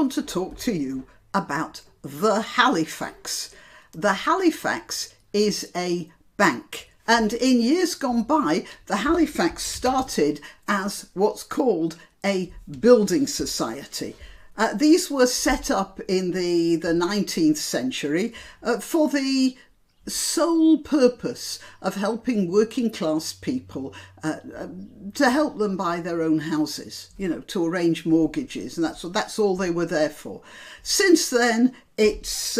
want to talk to you about the Halifax. The Halifax is a bank, and in years gone by, the Halifax started as what's called a building society. These were set up in the 19th century for the sole purpose of helping working class people to help them buy their own houses, to arrange mortgages, and that's all they were there for. Since then, it's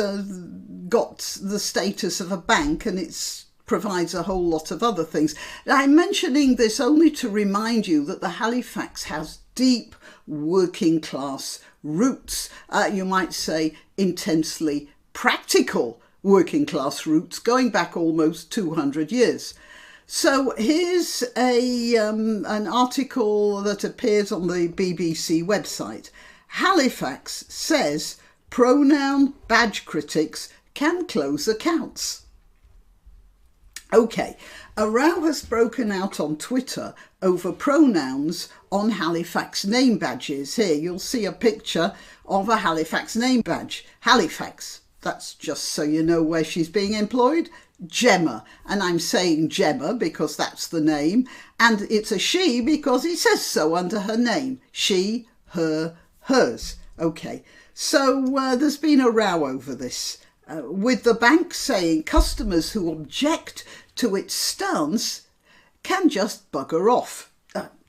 got the status of a bank, and it provides a whole lot of other things. I'm mentioning this only to remind you that the Halifax has deep working class roots. You might say intensely practical working class roots going back almost 200 years. So here's an article that appears on the BBC website. Halifax says pronoun badge critics can close accounts. Okay, a row has broken out on Twitter over pronouns on Halifax name badges. Here you'll see a picture of a Halifax name badge. Halifax. That's just so you know where she's being employed. Gemma. And I'm saying Gemma because that's the name. And it's a she because it says so under her name. She, her, hers. Okay. So there's been a row over this. With the bank saying customers who object to its stance can just bugger off.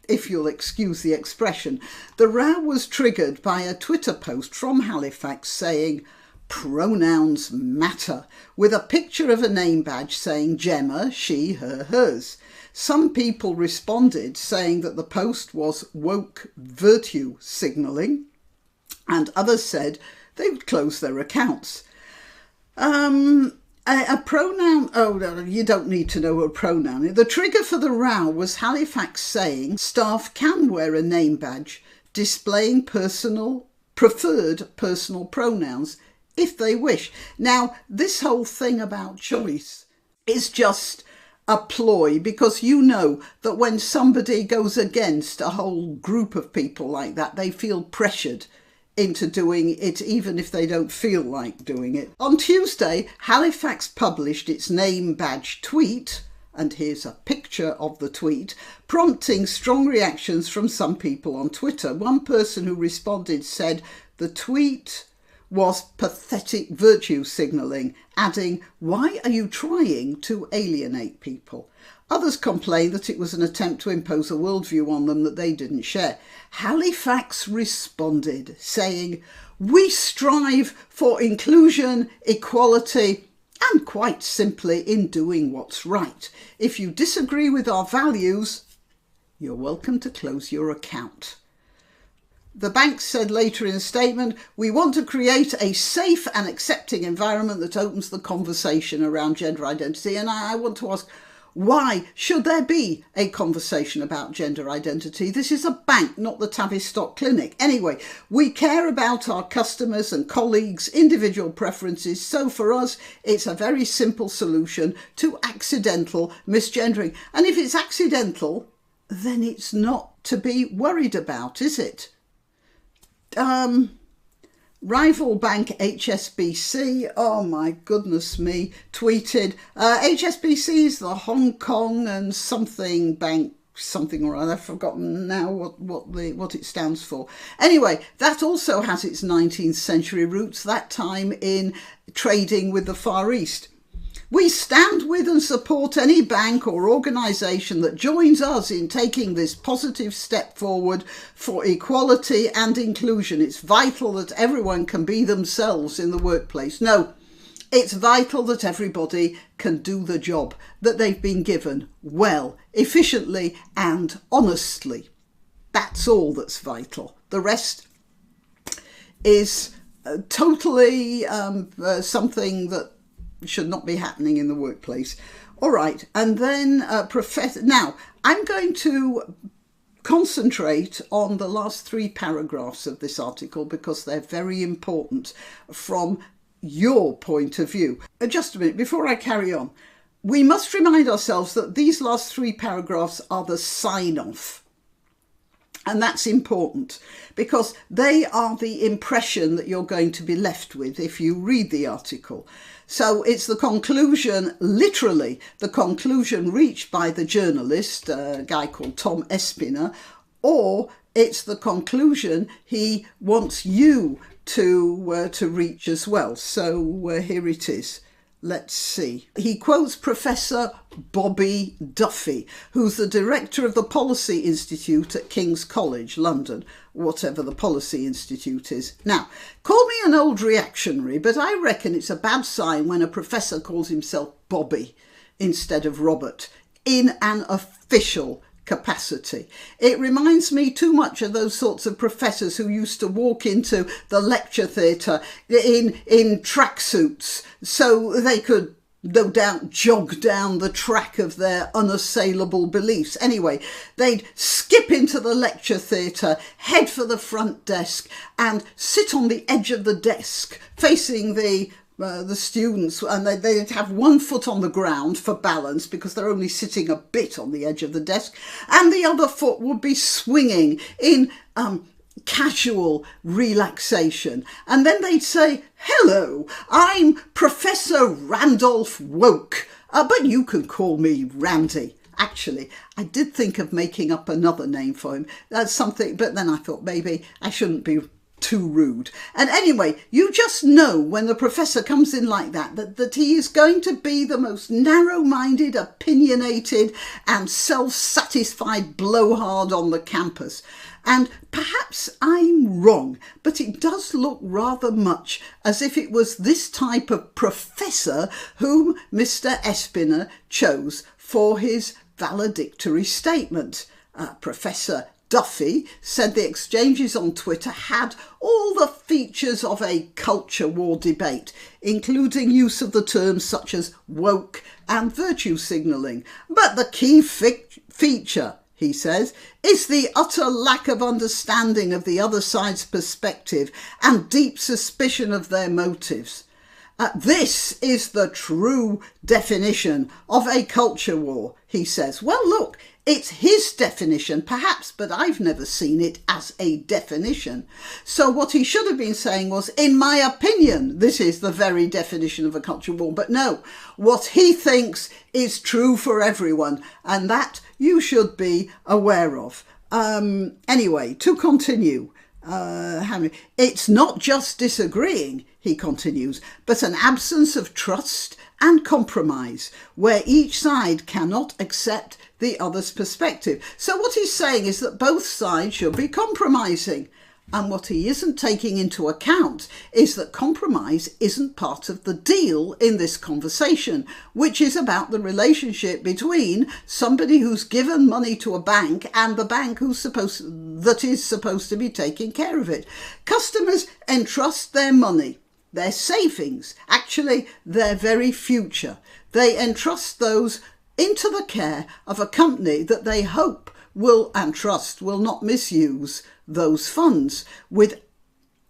If you'll excuse the expression. The row was triggered by a Twitter post from Halifax saying, pronouns matter, with a picture of a name badge saying Gemma, she, her, hers. Some people responded saying that the post was woke virtue signalling, and others said they would close their accounts. A pronoun, you don't need to know a pronoun. The trigger for the row was Halifax saying staff can wear a name badge displaying preferred personal pronouns if they wish. Now, this whole thing about choice is just a ploy, because you know that when somebody goes against a whole group of people like that, they feel pressured into doing it even if they don't feel like doing it. On Tuesday, Halifax published its name badge tweet, and here's a picture of the tweet, prompting strong reactions from some people on Twitter. One person who responded said the tweet was pathetic virtue signalling, adding, "Why are you trying to alienate people?" Others complained that it was an attempt to impose a worldview on them that they didn't share. Halifax responded, saying, "We strive for inclusion, equality, and quite simply in doing what's right. If you disagree with our values, you're welcome to close your account." The bank said later in a statement, "We want to create a safe and accepting environment that opens the conversation around gender identity." And I want to ask, why should there be a conversation about gender identity? This is a bank, not the Tavistock Clinic. Anyway, we care about our customers and colleagues' individual preferences. So for us, it's a very simple solution to accidental misgendering. And if it's accidental, then it's not to be worried about, is it? Rival bank HSBC, oh my goodness me, tweeted, HSBC is the Hong Kong and something bank, something or other, I've forgotten now what it stands for. Anyway, that also has its 19th century roots, that time in trading with the Far East. "We stand with and support any bank or organisation that joins us in taking this positive step forward for equality and inclusion. It's vital that everyone can be themselves in the workplace." No, it's vital that everybody can do the job that they've been given well, efficiently and honestly. That's all that's vital. The rest is totally something that should not be happening in the workplace. All right, and then now I'm going to concentrate on the last 3 paragraphs of this article because they're very important from your point of view. Just a minute, before I carry on, we must remind ourselves that these last 3 paragraphs are the sign-off. And that's important because they are the impression that you're going to be left with if you read the article. So it's the conclusion, literally the conclusion reached by the journalist, a guy called Tom Espiner, or it's the conclusion he wants you to reach as well. So here it is. Let's see. He quotes Professor Bobby Duffy, who's the director of the Policy Institute at King's College, London, whatever the Policy Institute is. Now, call me an old reactionary, but I reckon it's a bad sign when a professor calls himself Bobby instead of Robert in an official capacity. It reminds me too much of those sorts of professors who used to walk into the lecture theatre in tracksuits so they could no doubt jog down the track of their unassailable beliefs. Anyway, they'd skip into the lecture theatre, head for the front desk and sit on the edge of the desk facing the students, and they'd have one foot on the ground for balance because they're only sitting a bit on the edge of the desk, and the other foot would be swinging in casual relaxation. And then they'd say, "Hello, I'm Professor Randolph Woke, but you can call me Randy." Actually, I did think of making up another name for him. That's something, but then I thought maybe I shouldn't be too rude. And anyway, you just know when the professor comes in like that he is going to be the most narrow-minded, opinionated and self-satisfied blowhard on the campus. And perhaps I'm wrong, but it does look rather much as if it was this type of professor whom Mr. Espiner chose for his valedictory statement. Professor Duffy said the exchanges on Twitter had all the features of a culture war debate, including use of the terms such as woke and virtue signalling. But the key feature, he says, is the utter lack of understanding of the other side's perspective and deep suspicion of their motives. This is the true definition of a culture war, he says. Well, look, it's his definition, perhaps, but I've never seen it as a definition. So what he should have been saying was, in my opinion, this is the very definition of a culture war. But no, what he thinks is true for everyone, and that you should be aware of. Anyway, to continue. It's not just disagreeing, he continues, but an absence of trust and compromise where each side cannot accept the other's perspective. So what he's saying is that both sides should be compromising. And what he isn't taking into account is that compromise isn't part of the deal in this conversation, which is about the relationship between somebody who's given money to a bank and the bank that is supposed to be taking care of it. Customers entrust their money, their savings, actually their very future. They entrust those into the care of a company that they hope will and trust will not misuse those funds,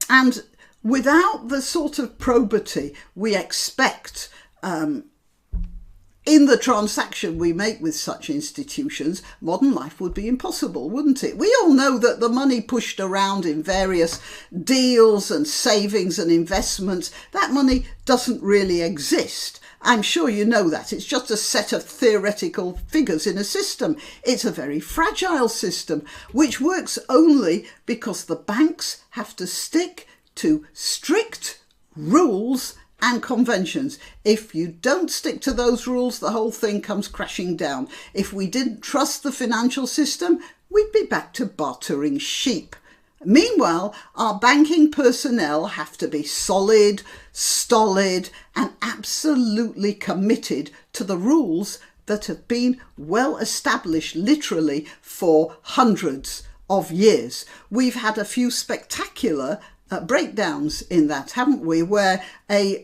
and without the sort of probity we expect in the transaction we make with such institutions, modern life would be impossible, wouldn't it? We all know that the money pushed around in various deals and savings and investments, that money doesn't really exist. I'm sure you know that. It's just a set of theoretical figures in a system. It's a very fragile system, which works only because the banks have to stick to strict rules and conventions. If you don't stick to those rules, the whole thing comes crashing down. If we didn't trust the financial system, we'd be back to bartering sheep. Meanwhile, our banking personnel have to be solid, stolid, and absolutely committed to the rules that have been well established literally for hundreds of years. We've had a few spectacular breakdowns in that, haven't we, where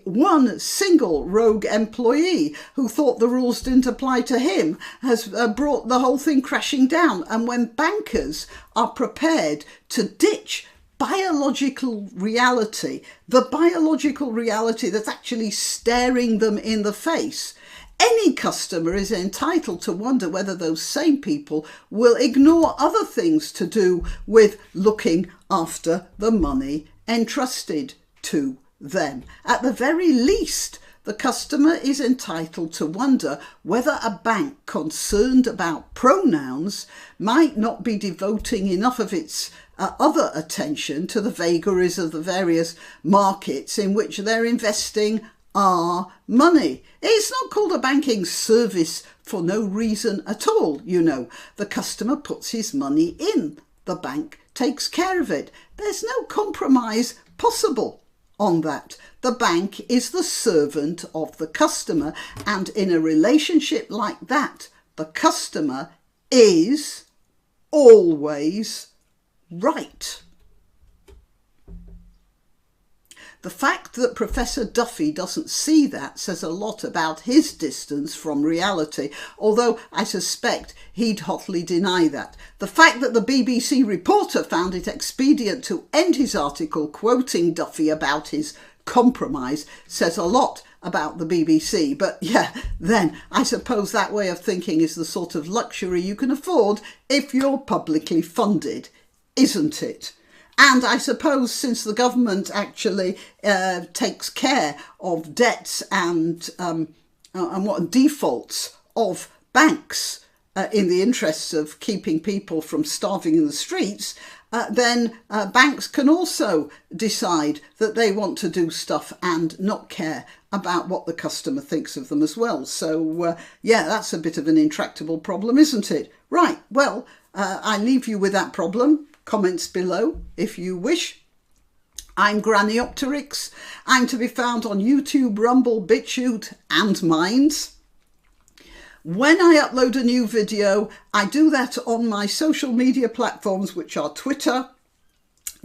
one single rogue employee who thought the rules didn't apply to him has brought the whole thing crashing down. And when bankers are prepared to ditch biological reality, the biological reality that's actually staring them in the face, any customer is entitled to wonder whether those same people will ignore other things to do with looking after the money entrusted to them. At the very least, the customer is entitled to wonder whether a bank concerned about pronouns might not be devoting enough of its other attention to the vagaries of the various markets in which they're investing our money. It's not called a banking service for no reason at all, you know. The customer puts his money in. The bank takes care of it. There's no compromise possible on that. The bank is the servant of the customer, and in a relationship like that, the customer is always right. The fact that Professor Duffy doesn't see that says a lot about his distance from reality, although I suspect he'd hotly deny that. The fact that the BBC reporter found it expedient to end his article quoting Duffy about his compromise says a lot about the BBC. But yeah, then I suppose that way of thinking is the sort of luxury you can afford if you're publicly funded, isn't it? And I suppose since the government actually takes care of debts and what defaults of banks in the interests of keeping people from starving in the streets, then banks can also decide that they want to do stuff and not care about what the customer thinks of them as well. So yeah, that's a bit of an intractable problem, isn't it? Right, well, I leave you with that problem. Comments below if you wish. I'm Graniopteryx. I'm to be found on YouTube, Rumble, BitChute and Minds. When I upload a new video, I do that on my social media platforms, which are Twitter,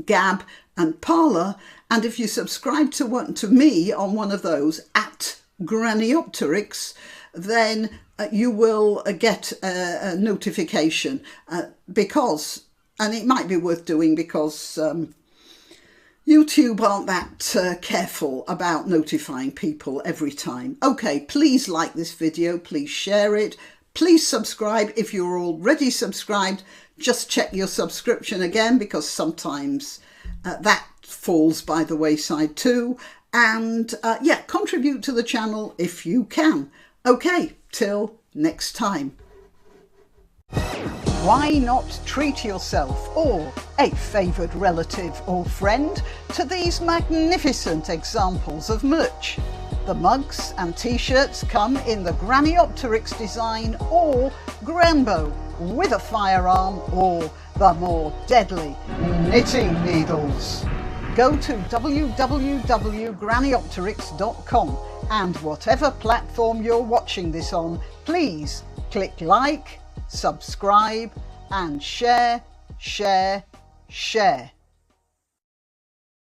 Gab and Parler. And if you subscribe to me on one of those, at Graniopteryx, then you will get a notification because... And it might be worth doing because YouTube aren't that careful about notifying people every time. Okay, please like this video, please share it, please subscribe. If you're already subscribed, just check your subscription again because sometimes that falls by the wayside too. And yeah, contribute to the channel if you can. Okay, till next time. Why not treat yourself or a favoured relative or friend to these magnificent examples of merch? The mugs and t-shirts come in the Graniopteryx design or Granbo with a firearm or the more deadly knitting needles. Go to www.graniopteryx.com and whatever platform you're watching this on, please click like, subscribe and share.